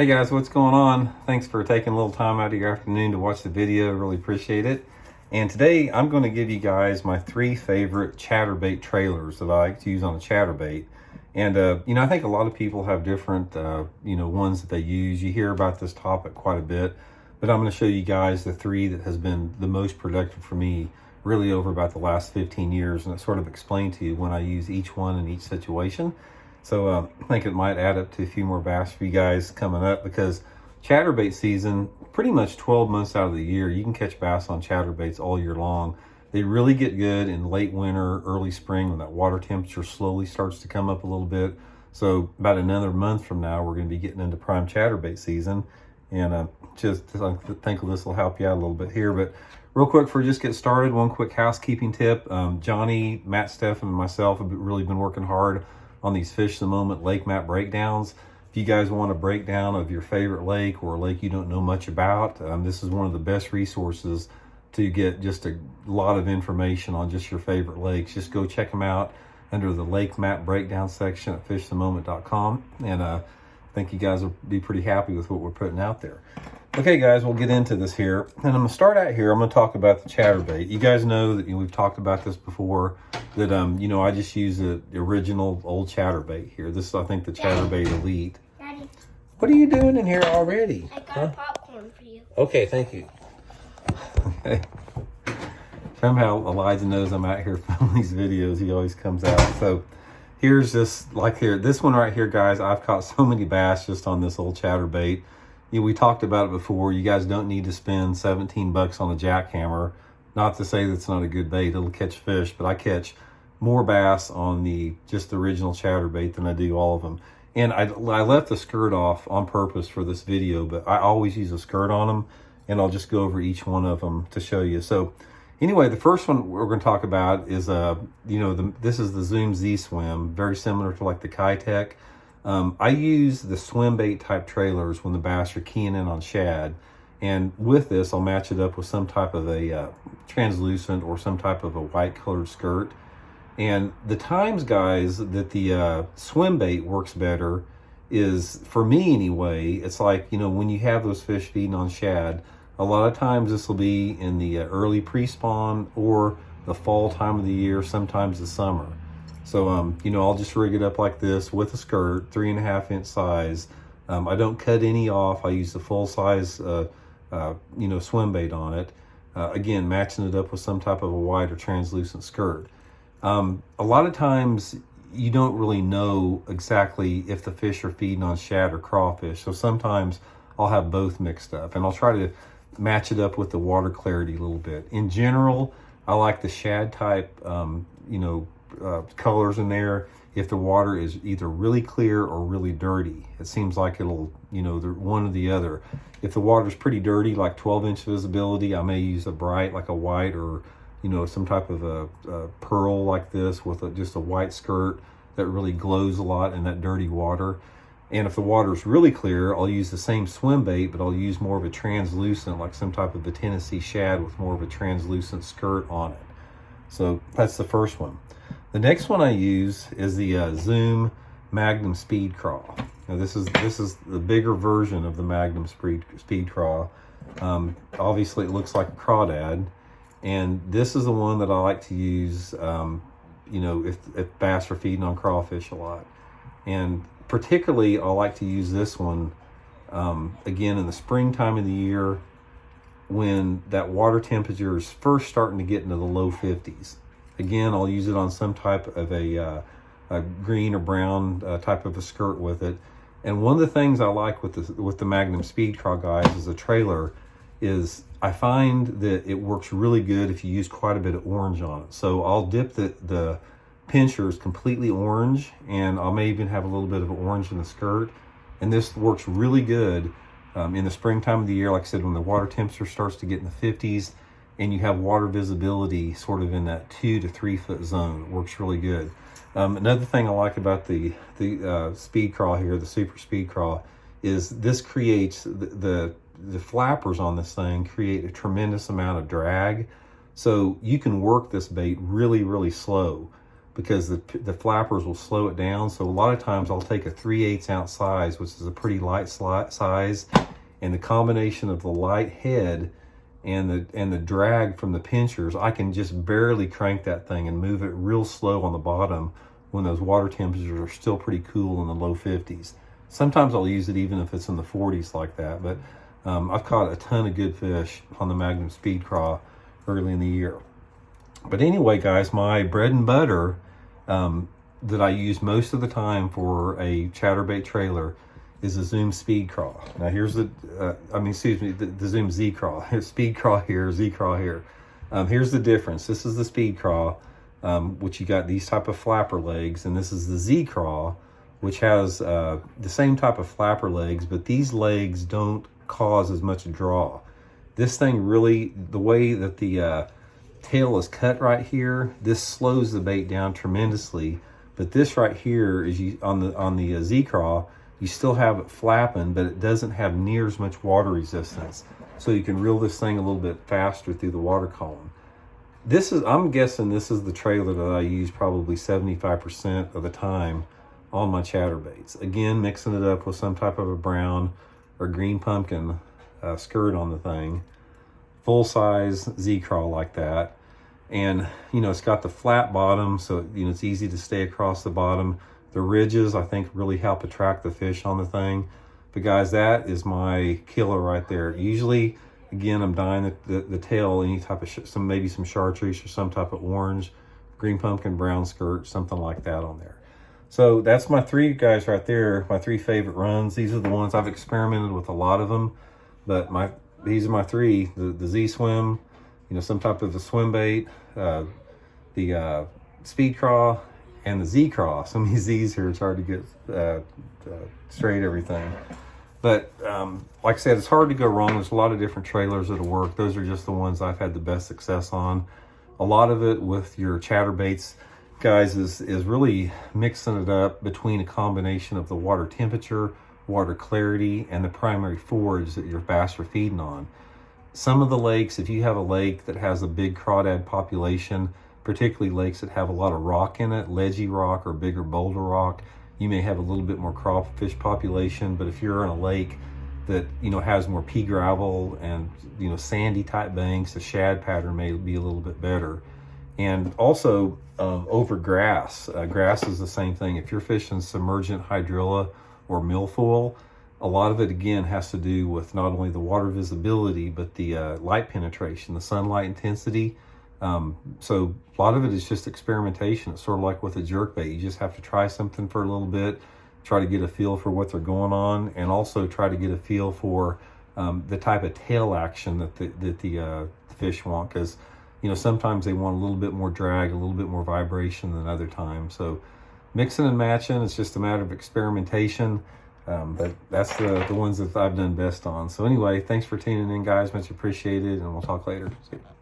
Hey guys, what's going on? Thanks for taking a little time out of your afternoon to watch the video. Really appreciate it. And today I'm going to give you guys my 3 favorite chatterbait trailers that I like to use on a chatterbait. And I think a lot of people have different ones that they use. You hear about this topic quite a bit, but I'm going to show you guys the 3 that has been the most productive for me really over about the last 15 years, and it sort of explained to you when I use each one in each situation. So I think it might add up to a few more bass for you guys coming up, because chatterbait season, pretty much 12 months out of the year, you can catch bass on chatterbaits all year long. They really get good in late winter, early spring, when that water temperature slowly starts to come up a little bit. So about another month from now, we're going to be getting into prime chatterbait season. And I think this will help you out a little bit here. But real quick, before we just get started, one quick housekeeping tip. Johnny, Matt, Steph, and myself have really been working hard on these Fish the Moment lake map breakdowns. If you guys want a breakdown of your favorite lake or a lake you don't know much about, this is one of the best resources to get just a lot of information on just your favorite lakes. Just go check them out under the lake map breakdown section at fishthemoment.com, and I think you guys will be pretty happy with what we're putting out there. Okay guys, we'll get into this here, and I'm gonna start out here. I'm gonna talk about the chatterbait. You guys know that we've talked about this before, that I just use the original old chatterbait here. This is, I think, the Chatterbait Elite. Daddy, what are you doing in here already? I got popcorn for you. Okay, thank you. Okay. Somehow Elijah knows I'm out here filming these videos. He always comes out. So here's this one right here, guys. I've caught so many bass just on this old chatterbait. We talked about it before. You guys don't need to spend 17 bucks on a jackhammer. Not to say that's not a good bait. It'll catch fish, but I catch more bass on just the original chatterbait than I do all of them. And I left the skirt off on purpose for this video, but I always use a skirt on them, and I'll just go over each one of them to show you. So anyway, the first one we're going to talk about is, this is the Zoom Z Swim, very similar to like the Kitech. I use the swim bait type trailers when the bass are keying in on shad. And with this, I'll match it up with some type of a translucent or some type of a white colored skirt. And the times, guys, that the swim bait works better is, for me anyway, it's like, when you have those fish feeding on shad, a lot of times this will be in the early pre-spawn or the fall time of the year, sometimes the summer. So, I'll just rig it up like this with a skirt, 3.5 inch size. I don't cut any off. I use the full size, swim bait on it. Again, matching it up with some type of a white or translucent skirt. A lot of times you don't really know exactly if the fish are feeding on shad or crawfish. So sometimes I'll have both mixed up, and I'll try to match it up with the water clarity a little bit. In general, I like the shad type, colors in there if the water is either really clear or really dirty. It seems like it'll, one or the other. If the water's pretty dirty, like 12-inch visibility, I may use a bright, like a white, or some type of a pearl like this with just a white skirt that really glows a lot in that dirty water. And if the water's really clear, I'll use the same swim bait, but I'll use more of a translucent, like some type of a Tennessee shad with more of a translucent skirt on it. So that's the first one. The next one I use is the Zoom Magnum Speed Craw. Now this is the bigger version of the Magnum Speed Craw. Obviously it looks like a crawdad, and this is the one that I like to use if bass are feeding on crawfish a lot. And particularly I like to use this one again in the springtime of the year, when that water temperature is first starting to get into the low 50s. Again, I'll use it on some type of a green or brown type of a skirt with it. And one of the things I like with the Magnum Speed Craw, guys, as a trailer, is I find that it works really good if you use quite a bit of orange on it. So I'll dip the pinchers completely orange, and I may even have a little bit of orange in the skirt. And this works really good in the springtime of the year, like I said, when the water temperature starts to get in the 50s, and you have water visibility sort of in that 2 to 3 foot zone. It works really good. Another thing I like about the Speed Craw here, the Super Speed Craw, is this creates the flappers on this thing create a tremendous amount of drag. So you can work this bait really, really slow. because the flappers will slow it down. So a lot of times I'll take a 3/8 ounce size, which is a pretty light size, and the combination of the light head and the drag from the pinchers, I can just barely crank that thing and move it real slow on the bottom when those water temperatures are still pretty cool in the low 50s. Sometimes I'll use it even if it's in the 40s like that, but I've caught a ton of good fish on the Magnum Speed Craw early in the year. But anyway, guys, my bread and butter that I use most of the time for a chatterbait trailer is a Zoom Speed Craw. Now here's the Zoom Z Craw. Speed Craw here, Z Craw here. Here's the difference. This is the Speed Craw, which you got these type of flapper legs, and this is the Z Craw, which has the same type of flapper legs, but these legs don't cause as much draw. This thing really, the way that the tail is cut right here, this slows the bait down tremendously. But this right here is on the Z Craw, you still have it flapping, but it doesn't have near as much water resistance. So you can reel this thing a little bit faster through the water column. I'm guessing this is the trailer that I use probably 75% of the time on my chatterbaits. Again, mixing it up with some type of a brown or green pumpkin skirt on the thing. Full size Z Craw like that. And, it's got the flat bottom, so, it's easy to stay across the bottom. The ridges, I think, really help attract the fish on the thing. But guys, that is my killer right there. Usually, again, I'm dyeing the tail any type of, maybe some chartreuse or some type of orange, green pumpkin, brown skirt, something like that on there. So that's my three guys right there, my three favorite runs. These are the ones I've experimented with a lot of them, but these are my three: the Z Swim, some type of a swim bait, the Speed Craw, and the Z Craw. Some of these Z's here, it's hard to get straight everything. But like I said, it's hard to go wrong. There's a lot of different trailers that'll work. Those are just the ones I've had the best success on. A lot of it with your chatterbaits, guys, is really mixing it up between a combination of the water temperature, water clarity, and the primary forage that your bass are feeding on. Some of the lakes, if you have a lake that has a big crawdad population, particularly lakes that have a lot of rock in it, ledgy rock or bigger boulder rock, you may have a little bit more crawfish population. But if you're in a lake that has more pea gravel and sandy type banks, the shad pattern may be a little bit better. And also over grass. Grass is the same thing. If you're fishing submergent hydrilla or milfoil, a lot of it again has to do with not only the water visibility, but the light penetration, the sunlight intensity. So a lot of it is just experimentation. It's sort of like with a jerkbait. You just have to try something for a little bit, try to get a feel for what they're going on, and also try to get a feel for the type of tail action that the fish want. Because sometimes they want a little bit more drag, a little bit more vibration than other times. So mixing and matching, it's just a matter of experimentation. But that's the ones that I've done best on. So anyway, thanks for tuning in, guys. Much appreciated, and we'll talk later. See you.